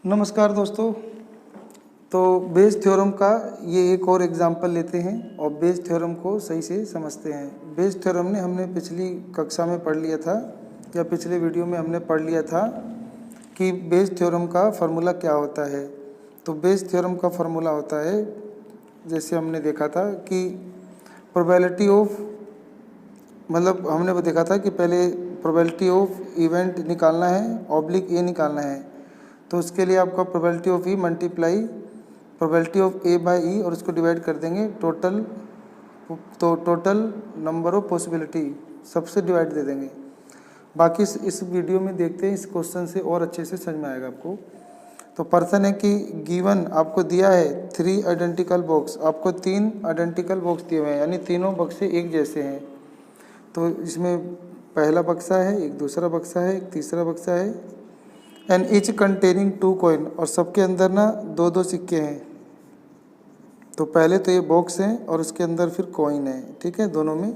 नमस्कार दोस्तों। तो बेस थ्योरम का ये एक और एग्जांपल लेते हैं और बेस थ्योरम को सही से समझते हैं। बेस थ्योरम ने हमने पिछली कक्षा में पढ़ लिया था या पिछले वीडियो में हमने पढ़ लिया था कि बेस थ्योरम का फार्मूला क्या होता है। तो बेस थ्योरम का फार्मूला होता है, जैसे हमने देखा था कि प्रोबेबिलिटी ऑफ, मतलब हमने वो देखा था कि पहले प्रोबेबिलिटी ऑफ इवेंट निकालना है ऑब्लिक ए निकालना है। तो उसके लिए आपका probability of E multiply probability of A by E और उसको डिवाइड कर देंगे टोटल, तो टोटल नंबर ऑफ पॉसिबिलिटी सबसे डिवाइड दे देंगे। बाकी इस वीडियो में देखते हैं, इस क्वेश्चन से और अच्छे से समझ में आएगा आपको। तो पर्सन है कि गिवन आपको दिया है 3 आइडेंटिकल बॉक्स, आपको 3 आइडेंटिकल बॉक्स दिए हुए हैं, यानी तीनों बक्से एक जैसे हैं। तो इसमें पहला बक्सा है, एक दूसरा बक्सा है, एक तीसरा बक्सा है, एंड ईच कंटेनिंग 2 कॉइन, और सबके अंदर ना दो दो सिक्के हैं। तो पहले तो ये बॉक्स है और उसके अंदर फिर कॉइन है, ठीक है, दोनों में।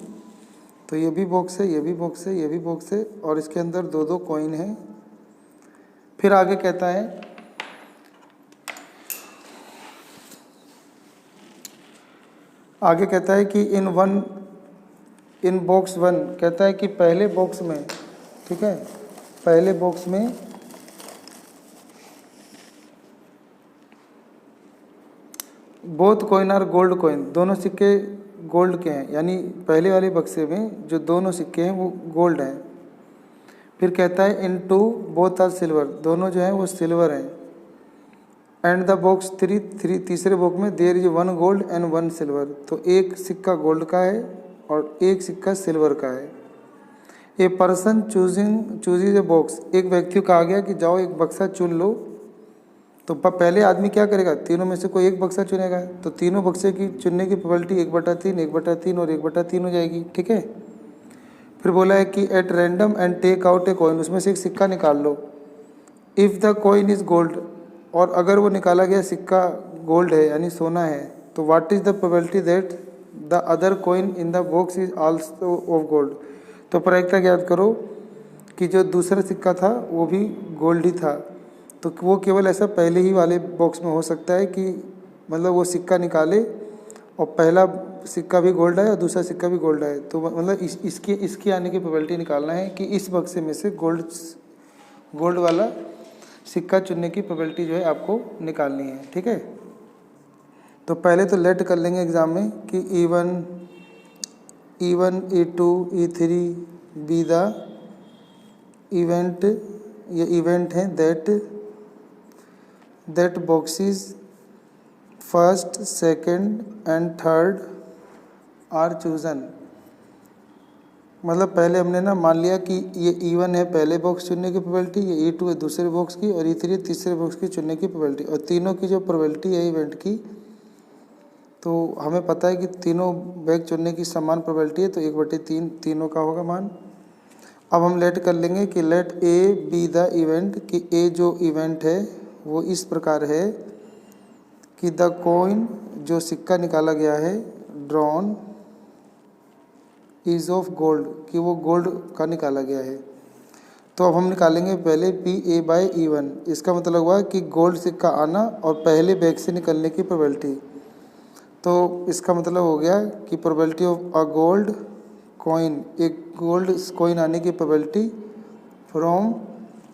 तो ये भी बॉक्स है, ये भी बॉक्स है, ये भी बॉक्स है, और इसके अंदर दो दो कॉइन है। फिर आगे कहता है कि इन बॉक्स 1 कहता है कि पहले बॉक्स में, ठीक है, पहले बॉक्स में both coin are gold coin, दोनों सिक्के गोल्ड के हैं, यानी पहले वाले बक्से में जो दोनों सिक्के हैं वो गोल्ड हैं। फिर कहता है इन टू बोथ आर सिल्वर, दोनों जो हैं वो सिल्वर हैं। एंड द बॉक्स 3 तीसरे बॉक्स में there is 1 gold and 1 silver, तो एक सिक्का गोल्ड का है और एक सिक्का सिल्वर का है। ए पर्सन चूजिज ए बॉक्स, एक व्यक्ति को कहा गया कि जाओ एक बक्सा चुन लो। तो पहले आदमी क्या करेगा, तीनों में से कोई एक बक्सा चुनेगा। तो तीनों बक्से की चुनने की प्रोबेबिलिटी 1/3, 1/3 और 1/3 हो जाएगी, ठीक है। फिर बोला है कि at random and take out a coin, उसमें से एक सिक्का निकाल लो। If the coin is gold, और अगर वो निकाला गया सिक्का गोल्ड है यानी सोना है, तो what is the probability that the other coin in the box is also of gold. तो प्रायिकता ज्ञात करो कि जो दूसरा सिक्का था वो भी गोल्ड ही था। तो वो केवल ऐसा पहले ही वाले बॉक्स में हो सकता है कि मतलब वो सिक्का निकाले और पहला सिक्का भी गोल्ड है और दूसरा सिक्का भी गोल्ड है। तो मतलब इसकी आने की प्रोबेबिलिटी निकालना है कि इस बक्से में से गोल्ड वाला सिक्का चुनने की प्रोबेबिलिटी जो है आपको निकालनी है, ठीक है। तो पहले तो लेट कर लेंगे एग्जाम में कि E1, E2, E3 be the event, ये इवेंट है that boxes first, second and third are chosen. मतलब पहले हमने ना मान लिया कि ये E1 है पहले बॉक्स चुनने की प्रोबेबिलिटी, ये E2 है दूसरे बॉक्स की, और E3 है तीसरे बॉक्स की चुनने की प्रोबेबिलिटी, और तीनों की जो प्रोबेबिलिटी है इवेंट की, तो हमें पता है कि तीनों बैग चुनने की समान प्रोबेबिलिटी है, तो 1/3 तीनों का होगा मान। अब हम लेट कर लेंगे कि let A be the event, कि ए जो इवेंट है वो इस प्रकार है कि द कॉइन, जो सिक्का निकाला गया है, ड्रॉन इज ऑफ गोल्ड, कि वो गोल्ड का निकाला गया है। तो अब हम निकालेंगे पहले PA/E1, इसका मतलब हुआ कि गोल्ड सिक्का आना और पहले बैग से निकलने की प्रोबेबिलिटी। तो इसका मतलब हो गया कि probability of a gold coin, एक गोल्ड कॉइन आने की प्रोबेबिलिटी फ्रॉम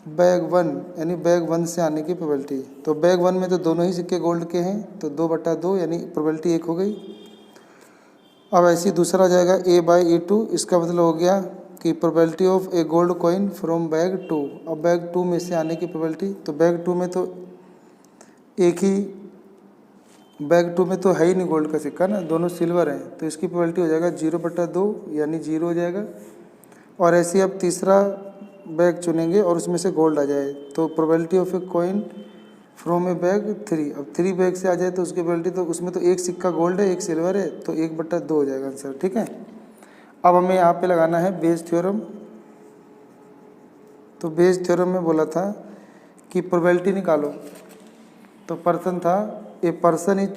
बैग 1, यानी बैग 1 से आने की प्रोबेबिलिटी। तो बैग 1 में तो दोनों ही सिक्के गोल्ड के हैं, तो 2/2 यानी प्रोबेबिलिटी 1 हो गई। अब ऐसे ही दूसरा हो जाएगा A/E2, इसका मतलब हो गया कि probability of A gold coin from bag 2, अब बैग 2 में से आने की प्रोबेबिलिटी। तो बैग 2 में तो एक ही, बैग 2 में तो है ही नहीं गोल्ड का सिक्का ना, दोनों सिल्वर हैं, तो इसकी प्रोबेबिलिटी हो जाएगा 0/2 यानी 0 हो जाएगा। और ऐसे ही अब तीसरा बैग चुनेंगे और उसमें से गोल्ड आ जाए, तो probability of a coin from A bag 3, अब 3 बैग से आ जाए तो उसकी प्रोबेबिलिटी, तो उसमें तो एक सिक्का गोल्ड है एक सिल्वर है, तो 1/2 हो जाएगा आंसर, ठीक है। अब हमें यहाँ पे लगाना है बेस थ्योरम। तो बेस थ्योरम में बोला था कि प्रोबेबिलिटी निकालो। तो पर्सन था, a person is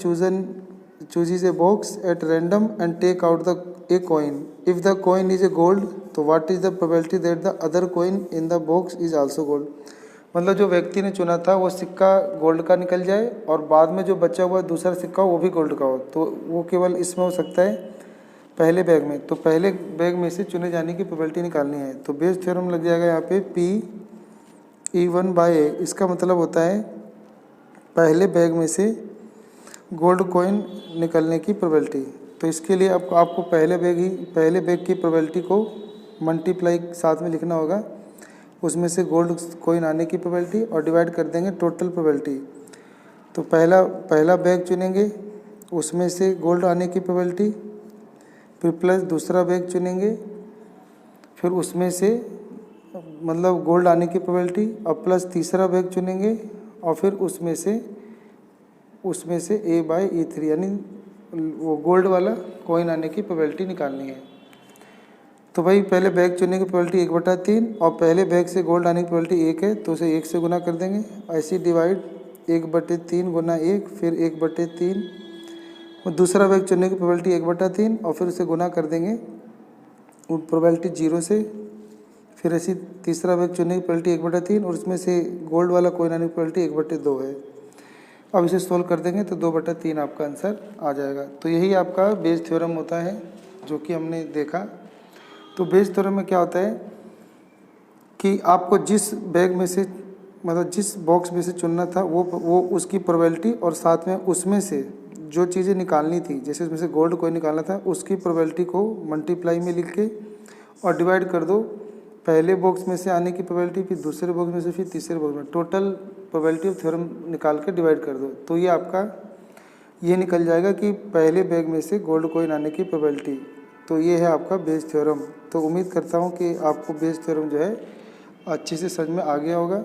chooses a box at random and take out a coin, if the coin is a gold, तो what is the probability that the other coin in the box is also gold. मतलब जो व्यक्ति ने चुना था वो सिक्का gold का निकल जाए और बाद में जो बचा हुआ दूसरा सिक्का वो भी गोल्ड का हो, तो वो केवल इसमें हो सकता है पहले बैग में। तो पहले बैग में से चुने जाने की प्रोबेबिलिटी निकालनी है। तो बेस थ्योरम लग जाएगा यहाँ पे P(E1/A). इसका मतलब होता है पहले बैग में से गोल्ड कॉइन निकलने की प्रोबेबिलिटी। तो इसके लिए आपको पहले बैग की प्रोबेबिलिटी को मल्टीप्लाई साथ में लिखना होगा, उसमें से गोल्ड कॉइन आने की प्रोबेबिलिटी और डिवाइड कर देंगे टोटल प्रोबेबिलिटी। तो पहला बैग चुनेंगे, उसमें से गोल्ड आने की प्रोबेबिलिटी, फिर प्लस दूसरा बैग चुनेंगे, फिर उसमें से मतलब गोल्ड आने की प्रोबेबिलिटी, और प्लस तीसरा बैग चुनेंगे और फिर उसमें से A/E3 यानी वो गोल्ड वाला कॉइन आने की प्रोबेबिलिटी निकालनी है। तो भाई पहले बैग चुनने की प्रोबेबिलिटी 1/3 और पहले बैग से गोल्ड आने की प्रोबेबिलिटी 1 है, तो उसे 1 से गुना कर देंगे। ऐसे डिवाइड 1/3 गुना 1 फिर 1/3 और दूसरा बैग चुनने की प्रोबेबिलिटी 1/3 और फिर उसे गुना कर देंगे प्रोबेबिलिटी 0 से। फिर ऐसी तीसरा बैग चुनने की प्रोबेबिलिटी 1/3 और उसमें से गोल्ड वाला कॉइन आने की प्रोबेबिलिटी 1/2 है। अब इसे सोल्व कर देंगे तो 2/3 आपका आंसर आ जाएगा। तो यही आपका बेस थ्योरम होता है जो कि हमने देखा। तो बेस थ्योरम में क्या होता है कि आपको जिस बैग में से मतलब जिस बॉक्स में से चुनना था वो उसकी प्रोबेबिलिटी और साथ में उसमें से जो चीज़ें निकालनी थी, जैसे उसमें से गोल्ड कॉइन निकालना था, उसकी प्रोबेबिलिटी को मल्टीप्लाई में लिख के और डिवाइड कर दो पहले बॉक्स में से आने की प्रोबेबिलिटी, फिर दूसरे बॉक्स में से, फिर तीसरे बॉक्स में, टोटल प्रोबेबिलिटी ऑफ थ्योरम निकाल के डिवाइड कर दो। तो ये आपका ये निकल जाएगा कि पहले बैग में से गोल्ड कॉइन आने की प्रोबेबिलिटी। तो ये है आपका बेस थ्योरम। तो उम्मीद करता हूँ कि आपको बेस थ्योरम जो है अच्छे से समझ में आ गया होगा।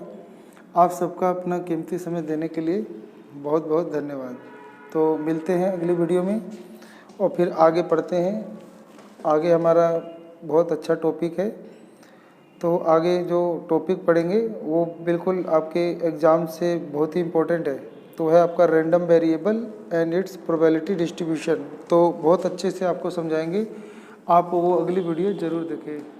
आप सबका अपना कीमती समय देने के लिए बहुत बहुत धन्यवाद। तो मिलते हैं अगली वीडियो में और फिर आगे पढ़ते हैं। आगे हमारा बहुत अच्छा टॉपिक है, तो आगे जो टॉपिक पढ़ेंगे वो बिल्कुल आपके एग्ज़ाम से बहुत ही इम्पोर्टेंट है। तो है आपका random variable and it's probability distribution. तो बहुत अच्छे से आपको समझाएंगे, आप वो अगली वीडियो ज़रूर देखें।